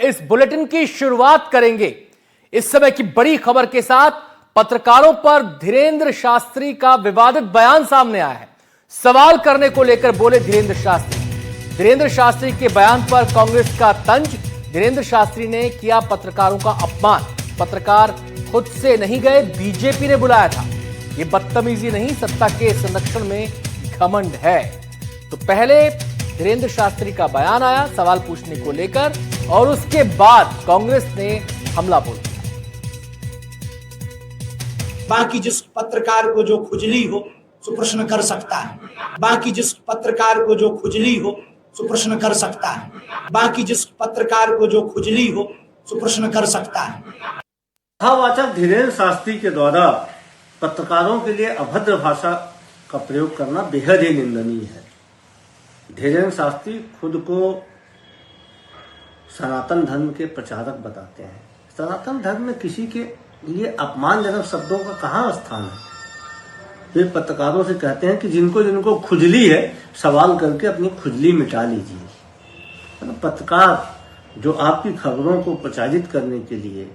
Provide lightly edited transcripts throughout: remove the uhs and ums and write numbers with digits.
इस बुलेटिन की शुरुआत करेंगे इस समय की बड़ी खबर के साथ। पत्रकारों पर धीरेंद्र शास्त्री का विवादित बयान सामने आया है। सवाल करने को लेकर बोले धीरेंद्र शास्त्री। धीरेंद्र शास्त्री के बयान पर कांग्रेस का तंज। धीरेंद्र शास्त्री ने किया पत्रकारों का अपमान। पत्रकार खुद से नहीं गए, बीजेपी ने बुलाया था। यह बदतमीजी नहीं, सत्ता के संरक्षण में घमंड है। तो पहले धीरेंद्र शास्त्री का बयान आया सवाल पूछने को लेकर, और उसके बाद कांग्रेस ने हमला बोल दिया। बाकी जिस पत्रकार को जो खुजली हो सो प्रश्न कर सकता है। बाकी जिस पत्रकार को जो खुजली हो सो प्रश्न कर सकता है। बाकी जिस पत्रकार को जो खुजली हो सो प्रश्न कर सकता है। कथावाचक धीरेंद्र शास्त्री के द्वारा पत्रकारों के लिए अभद्र भाषा का प्रयोग करना बेहद ही निंदनीय है। धीरेंद्र शास्त्री खुद को सनातन धर्म के प्रचारक बताते हैं। सनातन धर्म में किसी के लिए अपमानजनक शब्दों का कहाँ स्थान है? वे पत्रकारों से कहते हैं कि जिनको जिनको खुजली है सवाल करके अपनी खुजली मिटा लीजिए। पत्रकार जो आपकी खबरों को प्रचारित करने के लिए,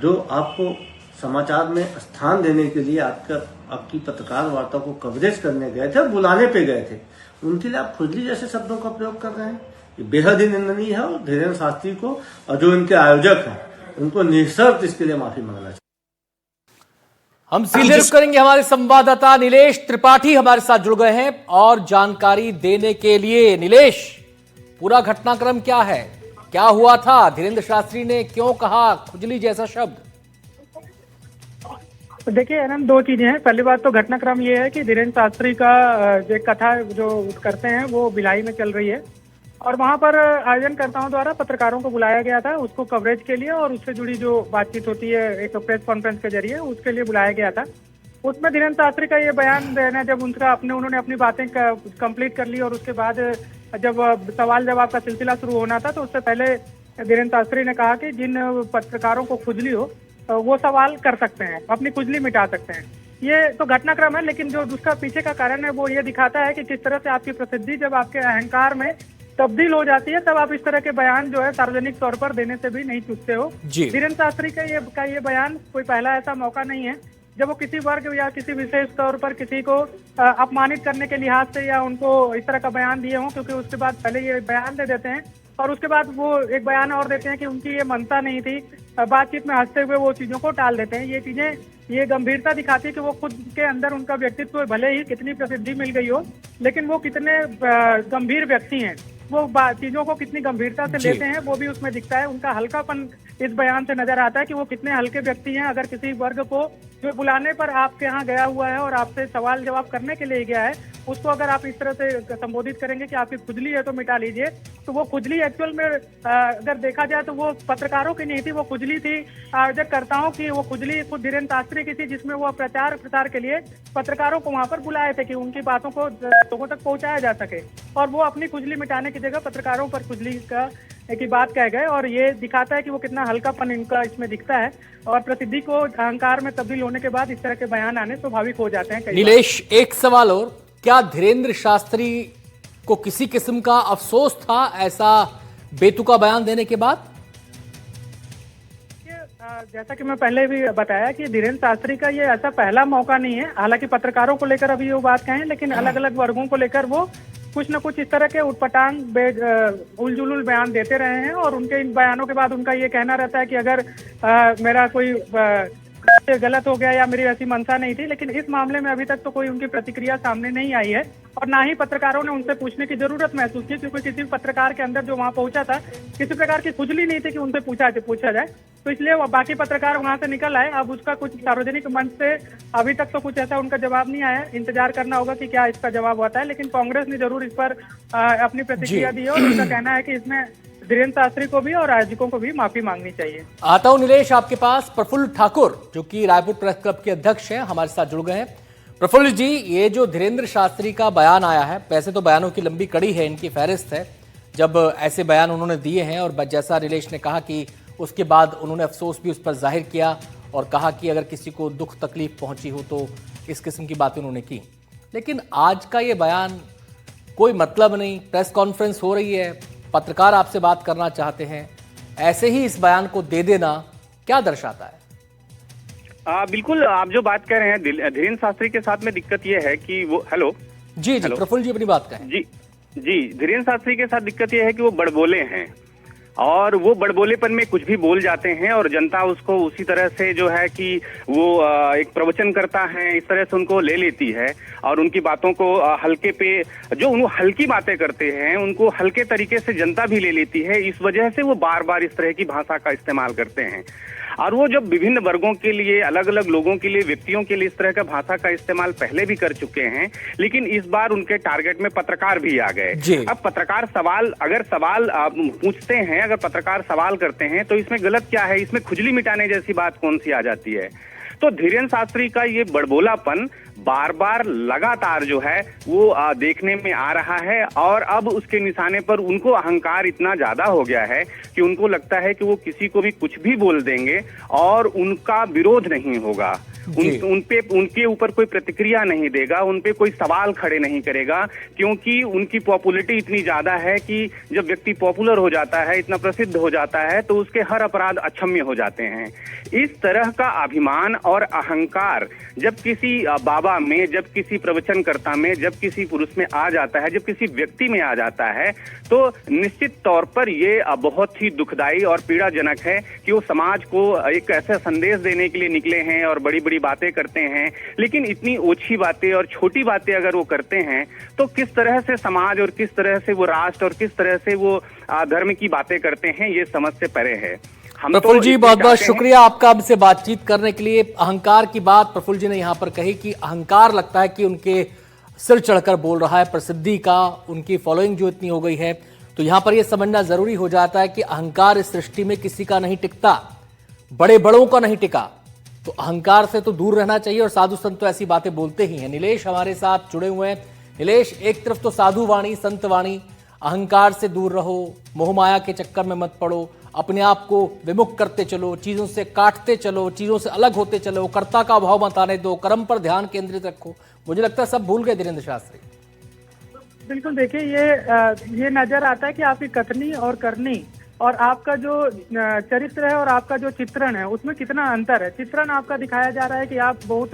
जो आपको समाचार में स्थान देने के लिए आपकी पत्रकार वार्ता को कवरेज करने गए थे, बुलाने पे गए थे, उनके लिए आप खुजली जैसे शब्दों का प्रयोग कर रहे हैं। ये बेहद ही निंदनीय है और धीरेंद्र शास्त्री को और जो इनके आयोजक हैं उनको निःशर्त इसके लिए माफी मांगना चाहिए। हम सीधे रुख करेंगे, हमारे संवाददाता नीलेश त्रिपाठी हमारे साथ जुड़ गए हैं और जानकारी देने के लिए। नीलेश, पूरा घटनाक्रम क्या है, क्या हुआ था? धीरेंद्र शास्त्री ने क्यों कहा खुजली जैसा शब्द? देखिए अनंत, दो चीजें हैं। पहली बात तो घटनाक्रम ये है कि धीरेंद्र शास्त्री का जो कथा जो करते हैं वो भिलाई में चल रही है, और वहां पर आयोजनकर्ताओं द्वारा पत्रकारों को बुलाया गया था उसको कवरेज के लिए, और उससे जुड़ी जो बातचीत होती है एक प्रेस कॉन्फ्रेंस के जरिए, उसके लिए बुलाया गया था। उसमें धीरेंद्र शास्त्री का ये बयान देना, जब उन्होंने अपनी बातें कंप्लीट कर ली और उसके बाद जब सवाल जवाब का सिलसिला शुरू होना था, तो उससे पहले धीरेंद्र शास्त्री ने कहा कि जिन पत्रकारों को खुजली हो वो सवाल कर सकते हैं, अपनी खुजली मिटा सकते हैं। ये तो घटनाक्रम है, लेकिन जो उसका पीछे का कारण है वो ये दिखाता है कि किस तरह से आपकी प्रसिद्धि जब आपके अहंकार में तब्दील हो जाती है, तब आप इस तरह के बयान जो है सार्वजनिक तौर पर देने से भी नहीं चूकते हो। धीरेंद्र शास्त्री का ये बयान कोई पहला ऐसा मौका नहीं है जब वो किसी वर्ग या किसी विशेष तौर पर किसी को अपमानित करने के लिहाज से या उनको इस तरह का बयान दिए हों, क्योंकि उसके बाद पहले ये बयान दे देते हैं और उसके बाद वो एक बयान और देते हैं कि उनकी ये मनसा नहीं थी, बातचीत में हंसते हुए वो चीजों को टाल देते हैं। ये चीजें ये गंभीरता दिखाती है कि वो खुद के अंदर उनका व्यक्तित्व भले ही कितनी प्रसिद्धि मिल गई हो, लेकिन वो कितने गंभीर व्यक्ति हैं, वो चीजों को कितनी गंभीरता से लेते हैं वो भी उसमें दिखता है। उनका हल्कापन इस बयान से नजर आता है कि वो कितने हल्के व्यक्ति हैं। अगर किसी वर्ग को जो बुलाने पर आपके यहाँ गया हुआ है और आपसे सवाल जवाब करने के लिए गया है, उसको अगर आप इस तरह से संबोधित करेंगे कि आपकी खुजली है तो मिटा लीजिए, तो वो खुजली एक्चुअल में अगर देखा जाए तो वो पत्रकारों की नहीं थी, वो खुजली थी आयोजककर्ताओं की। वो खुजली खुद धीरेंद्र शास्त्री की थी, जिसमें वो प्रचार प्रसार के लिए पत्रकारों को वहां पर बुलाए थे कि उनकी बातों को लोगों तक पहुंचाया जा सके, और वो अपनी खुजली मिटाने की जगह पत्रकारों पर खुजली की बात कह गए। और ये दिखाता है कि वो कितना हल्कापन इनका इसमें दिखता है, और प्रसिद्धि को अहंकार में तब्दील होने के बाद इस तरह के बयान आने स्वाभाविक हो जाते हैं। नीलेश, एक सवाल और, क्या धीरेंद्र शास्त्री को किसी किस्म का अफसोस था ऐसा बेतुका बयान देने के बाद? जैसा कि मैं पहले भी बताया कि धीरेंद्र शास्त्री का ये ऐसा पहला मौका नहीं है। हालांकि पत्रकारों को लेकर अभी वो बात कहें, लेकिन अलग अलग वर्गों को लेकर वो कुछ न कुछ इस तरह के उटपटांग उलझुल बयान देते रहे हैं, और उनके इन बयानों के बाद उनका ये कहना रहता है कि अगर मेरा कोई गलत हो गया या मेरी ऐसी मंशा नहीं थी। लेकिन इस मामले में अभी तक तो कोई उनकी प्रतिक्रिया सामने नहीं आई है, और ना ही पत्रकारों ने उनसे पूछने की जरूरत महसूस की, क्योंकि किसी पत्रकार के अंदर जो वहां पहुंचा था किसी प्रकार की खुजली नहीं थी कि उनसे पूछा जाए। तो इसलिए बाकी पत्रकार वहां से निकल आए। अब उसका कुछ सार्वजनिक मंच से अभी तक तो कुछ ऐसा उनका जवाब नहीं आया। इंतजार करना होगा कि क्या इसका जवाब होता है, लेकिन कांग्रेस ने जरूर इस पर अपनी प्रतिक्रिया दी है, और उनका कहना है कि इसमें धीरेंद्र शास्त्री को भी और आयोजकों को भी माफी मांगनी चाहिए। आता हूं नीलेश आपके पास। प्रफुल्ल ठाकुर जो कि रायपुर प्रेस क्लब के अध्यक्ष हैं, हमारे साथ जुड़ गए हैं। प्रफुल्ल जी, ये जो धीरेंद्र शास्त्री का बयान आया है, वैसे तो बयानों की लंबी कड़ी है, इनकी फहरिस्त है जब ऐसे बयान उन्होंने दिए हैं, और जैसा नीलेश ने कहा कि उसके बाद उन्होंने अफसोस भी उस पर जाहिर किया और कहा कि अगर किसी को दुख तकलीफ पहुंची हो तो इस किस्म की बातें उन्होंने की। लेकिन आज का ये बयान कोई मतलब नहीं, प्रेस कॉन्फ्रेंस हो रही है, पत्रकार आपसे बात करना चाहते हैं, ऐसे ही इस बयान को दे देना क्या दर्शाता है? बिल्कुल, आप जो बात कह रहे हैं धीरेन्द्र शास्त्री के साथ में दिक्कत ये है कि वो हेलो जी प्रफुल्ल जी अपनी बात कहें। जी धीरेन्द्र शास्त्री के साथ दिक्कत ये है कि वो बड़बोले हैं और वो बड़बोलेपन में कुछ भी बोल जाते हैं और जनता उसको उसी तरह से जो है कि वो एक प्रवचन करता है, इस तरह से उनको ले लेती है और उनकी बातों को हल्के पे जो हल्की बातें करते हैं उनको हल्के तरीके से जनता भी ले लेती है। इस वजह से वो बार बार इस तरह की भाषा का इस्तेमाल करते हैं और वो जब विभिन्न वर्गों के लिए, अलग अलग लोगों के लिए, व्यक्तियों के लिए इस तरह का भाषा का इस्तेमाल पहले भी कर चुके हैं, लेकिन इस बार उनके टारगेट में पत्रकार भी आ गए। अब पत्रकार अगर सवाल पूछते हैं, अगर पत्रकार सवाल करते हैं तो इसमें गलत क्या है? इसमें खुजली मिटाने जैसी बात कौन सी आ जाती है? तो धीरेन्द्र शास्त्री का ये बड़बोलापन बार बार लगातार जो है वो देखने में आ रहा है और अब उसके निशाने पर उनको अहंकार इतना ज्यादा हो गया है कि उनको लगता है कि वो किसी को भी कुछ भी बोल देंगे और उनका विरोध नहीं होगा, उनके ऊपर कोई प्रतिक्रिया नहीं देगा, उनपे कोई सवाल खड़े नहीं करेगा, क्योंकि उनकी पॉपुलैरिटी इतनी ज्यादा है कि जब व्यक्ति पॉपुलर हो जाता है, इतना प्रसिद्ध हो जाता है, तो उसके हर अपराध अक्षम्य हो जाते हैं। इस तरह का अभिमान और अहंकार जब किसी बाबा में, जब किसी प्रवचनकर्ता में, जब किसी पुरुष में आ जाता है, जब किसी व्यक्ति में आ जाता है, तो निश्चित तौर पर ये बहुत ही दुखदाई और पीड़ाजनक है कि वो समाज को एक ऐसा संदेश देने के लिए निकले हैं और बड़ी बड़ी बातें करते हैं, लेकिन इतनी ओछी बातें और छोटी बातें अगर वो करते हैं तो किस तरह से समाज और किस तरह से वो राष्ट्र और किस तरह से वो धर्म की बातें करते हैं, ये समझ से परे है। प्रफुल्ल जी बहुत बहुत शुक्रिया आपका हमसे बातचीत करने के लिए। अहंकार की बात प्रफुल्ल जी ने यहाँ पर कही कि अहंकार लगता है कि उनके सिर चढ़कर बोल रहा है, प्रसिद्धि का उनकी फॉलोइंग जो इतनी हो गई है, तो यहाँ पर यह समझना जरूरी हो जाता है कि अहंकार इस सृष्टि में किसी का नहीं टिकता, बड़े बड़ों का नहीं टिका, तो अहंकार से तो दूर रहना चाहिए और साधु संत तो ऐसी बातें बोलते ही हैं। नीलेश हमारे साथ जुड़े हुए हैं। नीलेश, एक तरफ तो साधु वाणी, संत वाणी, अहंकार से दूर रहो, मोहमाया के चक्कर में मत पड़ो, अपने आप को विमुख करते चलो, चीजों से काटते चलो, चीजों से अलग होते चलो, कर्ता का भाव मत आने दो, कर्म पर ध्यान केंद्रित रखो। मुझे लगता है सब भूल गए धीरेन्द्र शास्त्री। बिल्कुल, देखिए ये नजर आता है कि आपकी कथनी और करनी और आपका जो चरित्र है और आपका जो चित्रण है उसमें कितना अंतर है। चित्रण आपका दिखाया जा रहा है कि आप बहुत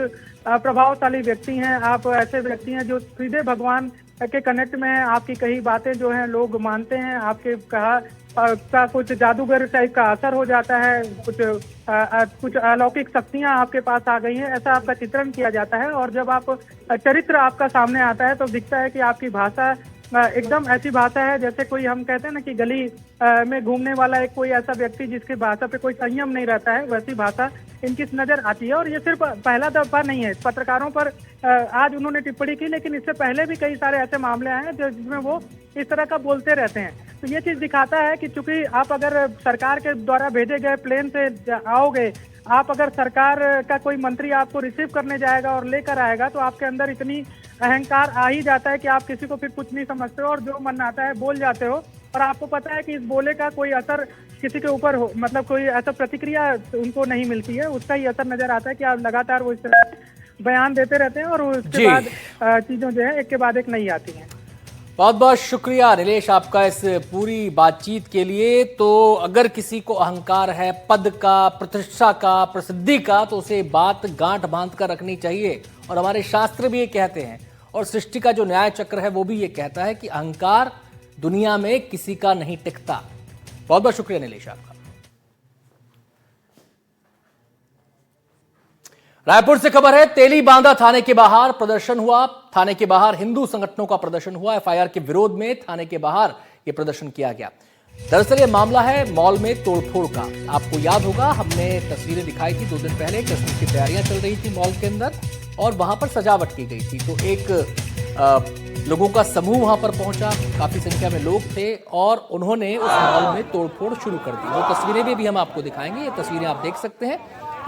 प्रभावशाली व्यक्ति हैं, आप ऐसे व्यक्ति हैं जो सीधे भगवान के कनेक्ट में है, आपकी कई बातें जो हैं लोग मानते हैं, आपके कहा का कुछ जादूगर टाइप का असर हो जाता है, कुछ अलौकिक शक्तियां आपके पास आ गई हैं, ऐसा आपका चित्रण किया जाता है। और जब आप चरित्र आपका सामने आता है तो दिखता है कि आपकी भाषा एकदम ऐसी भाषा है जैसे कोई, हम कहते हैं ना कि गली में घूमने वाला एक कोई ऐसा व्यक्ति जिसकी भाषा पे कोई संयम नहीं रहता है, वैसी भाषा इनकी नजर आती है। और ये सिर्फ पहला दफा नहीं है, पत्रकारों पर आज उन्होंने टिप्पणी की, लेकिन इससे पहले भी कई सारे ऐसे मामले आए हैं जिसमें वो इस तरह का बोलते रहते हैं। तो ये चीज दिखाता है कि चूंकि आप अगर सरकार के द्वारा भेजे गए प्लेन से आओगे, आप अगर सरकार का कोई मंत्री आपको रिसीव करने जाएगा और लेकर आएगा, तो आपके अंदर इतनी अहंकार आ ही जाता है कि आप किसी को फिर कुछ नहीं समझते हो और जो मन आता है बोल जाते हो। और आपको पता है कि इस बोले का कोई असर किसी के ऊपर हो, मतलब कोई ऐसा प्रतिक्रिया उनको नहीं मिलती है, उसका ही असर नजर आता है कि आप लगातार वो इस तरह बयान देते रहते हैं और उसके बाद चीजों जो है एक के बाद एक नहीं आती हैं। बहुत बहुत शुक्रिया नीलेश आपका इस पूरी बातचीत के लिए। तो अगर किसी को अहंकार है पद का, प्रतिष्ठा का, प्रसिद्धि का, तो उसे बात गांठ बांध कर रखनी चाहिए। और हमारे शास्त्र भी ये कहते हैं और सृष्टि का जो न्याय चक्र है वो भी ये कहता है कि अहंकार दुनिया में किसी का नहीं टिकता। बहुत बहुत शुक्रिया नीलेश आपका। रायपुर से खबर है, तेली बांधा थाने के बाहर प्रदर्शन हुआ। थाने के बाहर हिंदू संगठनों का प्रदर्शन हुआ। एफआईआर के विरोध में थाने के बाहर यह प्रदर्शन किया गया। दरअसल यह मामला है मॉल में तोड़फोड़ का। आपको याद होगा हमने तस्वीरें दिखाई थी 2 दिन पहले, क्रिसमस की तैयारियां चल रही थी मॉल के अंदर और वहां पर सजावट की गई थी। तो एक लोगों का समूह वहां पर पहुंचा, काफी संख्या में लोग थे और उन्होंने उस मॉल में तोड़फोड़ शुरू कर दी। वो तस्वीरें भी हम आपको दिखाएंगे। ये तस्वीरें आप देख सकते हैं।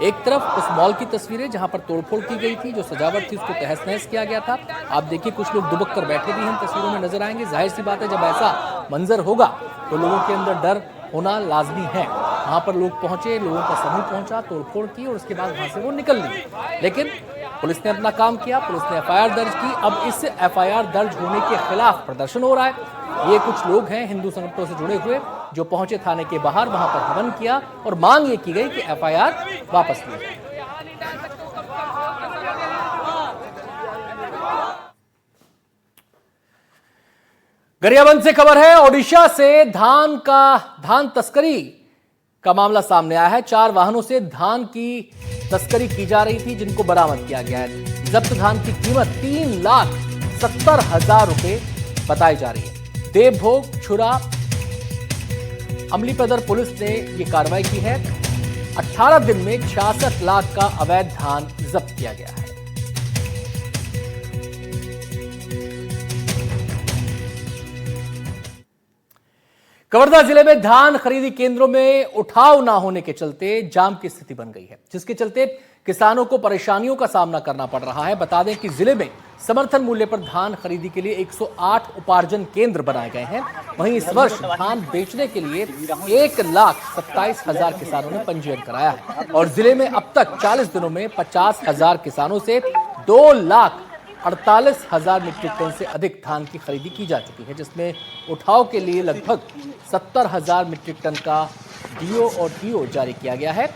एक तरफ उस मॉल की तस्वीरें जहां पर तोड़फोड़ की गई थी, जो सजावट थी उसको तहस नहस किया गया था। आप देखिए कुछ लोग दुबक कर बैठे भी हम तस्वीरों में नजर आएंगे। जाहिर सी बात है जब ऐसा मंजर होगा तो लोगों के अंदर डर होना लाजमी है। वहां पर लोग पहुंचे, लोगों का समूह पहुंचा, तोड़फोड़ की और उसके बाद वहां से वो निकल ली। लेकिन पुलिस ने अपना काम किया, पुलिस ने एफआईआर दर्ज की। अब इस एफआईआर दर्ज होने के खिलाफ प्रदर्शन हो रहा है। ये कुछ लोग हैं हिंदू संगठनों से जुड़े हुए जो पहुंचे थाने के बाहर, वहां पर हवन किया और मांग ये की गई कि एफआईआर वापस ली जाए। गरियाबंद से खबर है, ओडिशा से धान तस्करी का मामला सामने आया है। 4 वाहनों से धान की तस्करी की जा रही थी, जिनको बरामद किया गया है। जब्त धान की कीमत 3,70,000 रुपए बताई जा रही है। देवभोग छुरा अमलीपदर पुलिस ने यह कार्रवाई की है। 18 दिन में 66 लाख का अवैध धान जब्त किया गया है। कवर्धा जिले में धान खरीदी केंद्रों में उठाव ना होने के चलते जाम की स्थिति बन गई है, जिसके चलते किसानों को परेशानियों का सामना करना पड़ रहा है। बता दें कि जिले में समर्थन मूल्य पर धान खरीदी के लिए 108 उपार्जन केंद्र बनाए गए हैं। वहीं इस वर्ष धान बेचने के लिए 1,27,000 किसानों ने पंजीयन कराया है और जिले में अब तक 40 दिनों में 50,000 किसानों से 2,48,000 मीट्रिक टन से अधिक धान की खरीदी की जा चुकी है, जिसमें उठाव के लिए लगभग 70,000 मीट्रिक टन का डीओ और टीओ जारी किया गया है।